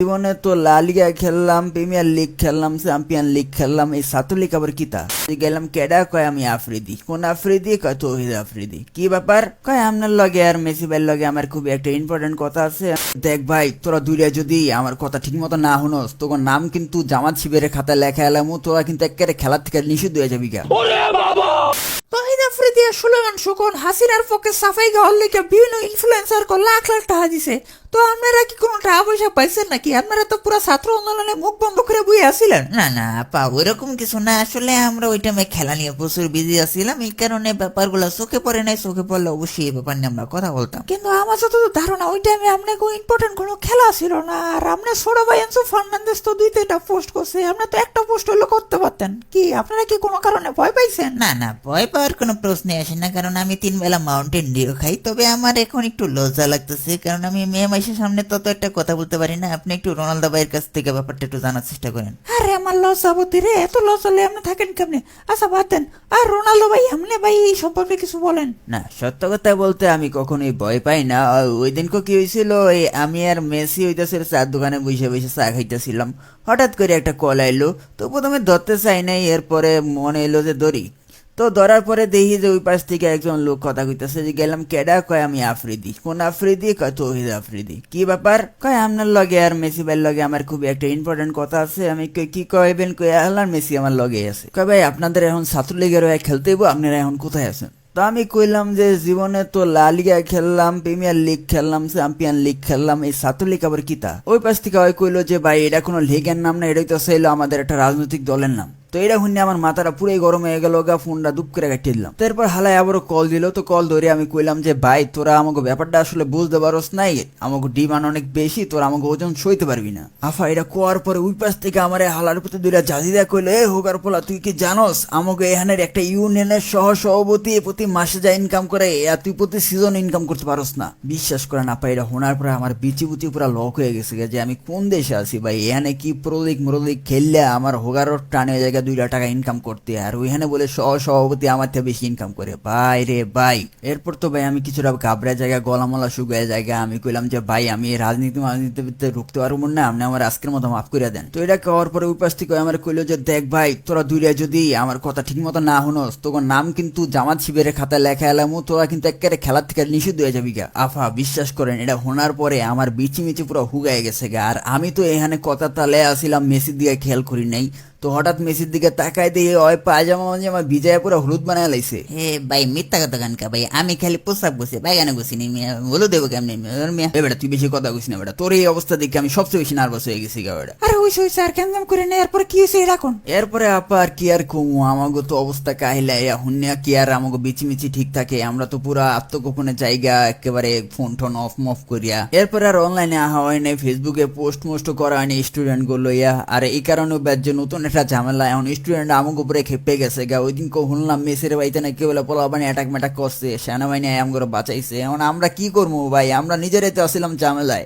জীবনে তো লা লিগা খেললাম, প্রিমিয়ার লিগ খেললাম, চ্যাম্পিয়ন লিগ খেললাম, এই ছাত্রলীগ আবার কিতা গেলাম কেডা কয় আমি আফ্রিদি। কোন আফ্রিদি? কয় তৌহিদ আফ্রিদি। কি ব্যাপার? কয় আপনার লগে আর মেসি ভাইয়ের লগে আমার খুব একটা ইম্পর্টেন্ট কথা আছে। দেখ ভাই, তোরা দুইটা যদি আমার কথা ঠিক মতো না শুনস, তোর নাম কিন্তু জামাত শিবিরের খাতায় লেখা এলাম, তোরা কিন্তু একেবারে খেলার থেকে নিষিদ্ধ হয়ে যাবি গা। তহিদ আফ্রিদি আর সুলেমান সুকন হাসিনার পক্ষে সাফাই গাওয়ার লেগে বিভিন্ন ইনফ্লুয়েন্সার কো লাখ লাখ টাকা দিছে। তো আপনারা কি কোনো টাকা পয়সা পাইছেন নাকি? আপনারা তো পুরো ছাত্র আন্দোলনে মুখ বন্ধ করে বই আসিলেন। না না আপা, ওইরকম কিছু না। আসলে আমরা ওই টাইমে খেলা নিয়ে প্রচুর বিজি আছিলাম, এই কারণে ব্যাপারগুলো চোখে পড়ে নাই। চোখে পড়লে অবশ্যই এই ব্যাপার নিয়ে আমরা কথা বলতাম। কিন্তু আমার যতদূর ধারণা ওই টাইমে আপনার কোনো ইম্পর্টেন্ট কোনো খেলা ছিল না। আর আপনার ছোট ভাই এনসো ফার্নান্দেজ তো 2-3টা পোস্ট করছে, আপনার তো একটা পোস্ট হইলো করতে পারতেন। কি আপনারা কি কোনো কারণে ভয় পাইছেন? না না, ভয় পাওয়ার কোনো প্রশ্নই আসে না, কারণ আমি 3 বেলা মাউন্টেন ডিউ খাই। তবে আমার এখন একটু লজ্জা লাগতেছে, কারণ আমি মেয়ে মাইশের সামনে তত একটা কথা বলতে পারি না। আপনি একটু রোনালদো ভাইয়ের কাছ থেকে ব্যাপারটা একটু জানার চেষ্টা করেন। আরে আমার লজ্জাবতী রে, এত লজ্জালে আপনি থাকেন কেমনে? আচ্ছা বাদ দেন। আর রোনাল্ডো ভাই, আপনি ভাই এই সম্পর্কে কিছু বলেন। না, সত্য কথা বলতে আমি কখনোই ভয় পাই না। ওই দিনকে কি হয়েছিল, আমি আর মেসি হইতেছিল চার দোকানে বসে বসে চা খাইতেছিলাম। হঠাৎ করে একটা কল আইলো, তো প্রথমে ধরতে চাই নাই, এরপরে মনে এলো যে ধরি। তো ধরার পরে দেখি যে ওই পাশ থেকে একজন লোক কথা কইতেছে, যে গেলাম কেডা? কয় আমি আফ্রিদি। কোন আফ্রিদি? কয় তৌহিদ আফ্রিদি। কি ব্যাপার? কয় আপনার লগে আর মেসি ভাইয়ের লগে আমার খুব একটা ইম্পর্টেন্ট কথা আছে। আমি কি কইবেন? কই আল্লাহ, মেসি আমার লগে আছে। কয় ভাই, আপনাদের এখন ছাত্রলীগের হয়ে খেলতে হইব, আপনারা এখন কোথায় আছেন? তো আমি কইলাম যে জীবনে তো লা লিগা খেললাম, প্রিমিয়ার লিগ খেললাম, চ্যাম্পিয়ন লিগ খেললাম, এই ছাত্রলীগ আবার কিতা? ওই পাশ থেকে ওই কইলো যে ভাই, এটা কোনো লিগের নাম না, এটাই তো চাইলো আমাদের একটা রাজনৈতিক দলের নাম। তো এটা শুনে আমার মাথাটা পুরাই গরম হয়ে গেল গা, ফোনটা দুপ করে কাটিয়ে দিলাম। তারপর হালাই আবারও কল দিল, তো কল ধরে আমি কইলাম যে ভাই, তোরা আমাকে ব্যাপারটা আসলে বুঝতে পারস নাই, আমাকে ডিমান্ড অনেক বেশি, তোরা আমাকে ওজন সইতে পারবি না। আফা এটা কোয়ার পরে ওই পাশ থেকে আমার হালার প্রতি দুইটা জাজিদা কইলো, এ হোকার পোলা, তুই কি জানোস আমাকে এখানের একটা ইউনিয়নের সহ সভাপতি প্রতি মাসে যা ইনকাম করে, তুই প্রতি সিজন ইনকাম করতে পারস না? বিশ্বাস করে না পাই, এটা শোনার পরে আমার বিচি বুচি পুরা লক হয়ে গেছে যে আমি কোন দেশে আছি ভাই। এখানে কি প্রদিক মরদিক খেললে আমার হোগারও টানে জায়গা 2 টাকা ইনকাম করতে, আর ওইখানে বলে সভাপতি আমার থেকে বেশি ইনকাম করে। ভাই রে ভাই, এরপর তো ভাই আমি কিছুটা ঘাবড়া জায়গা, গলামলা শুকায় জায়গা। আমি কইলাম যে ভাই, আমি এই রাজনীতিতে ঢুকতে পারবো না, আপনি আমার আজকের মতো মাফ করে দেন। তো এটা খাওয়ার পরে ওই পাশ থেকে আমার কইলো যে দেখ ভাই, তোরা দুইটা যদি আমার কথা ঠিক মতো না শুনস, তোর নাম কিন্তু জামাত শিবিরের খাতায় লেখা এলাম, তোরা কিন্তু একেবারে খেলার থেকে নিষিদ্ধ হয়ে যাবি গা। আফা বিশ্বাস করেন, এটা শোনার পরে আমার বিচি মিচি পুরো হুগায় গেছে গা। আর আমি তো এখানে কথা তালে আসিলাম, মেসির দিকে খেয়াল করি নাই। তো হঠাৎ মেসির দিকে তাকায় দিয়ে ওই পায়জামা আমার বিজয় পুরো হলুদ বানায় লাইছে। হে ভাই, মিথ্যা কথা কানকা ভাই, আমি খালি পোশাক বসে বাইগানে বসিনি, বলে দেবো কেমনি মিয়া? বেটা তুই বেশি কথা কইস না বেটা, তোর এই অবস্থা দেখে আমি সবচেয়ে বেশি নার্ভাস হয়ে গেছি গা বেটা। আরে হইছে হইছে, আর ক্যান্সাম করে নেই। এরপরে কি হয়েছে এরকম? এরপরে আপা আর কি আর কমু, আমাকে তো অবস্থা কাহিলা হুন্যা কি আর আমাকে বিচিমিচি ঠিক থাকে। আমরা তো পুরা আত্মগোপনের জায়গা, একেবারে ফোন টোন অফ মফ করিয়া। এরপরে আর অনলাইনে আহা হয় নাই, ফেসবুকে পোস্ট মোস্ট করা হয়নি স্টুডেন্ট গুলো ইয়া। আর এই কারণে যে নতুন একটা ঝামেলা, এখন স্টুডেন্ট আমাকে উপরে খেপে গেছে গা। ওই দিন শুনলাম মেসের বাড়িতে নাকি বলে পোলাপানি অ্যাটাক ম্যাটাক করছে, সেনাবাহিনী আমগুলো বাঁচাইছে। এখন আমরা কি করবো ভাই, আমরা নিজেরাই তো আসছিলাম ঝামেলায়।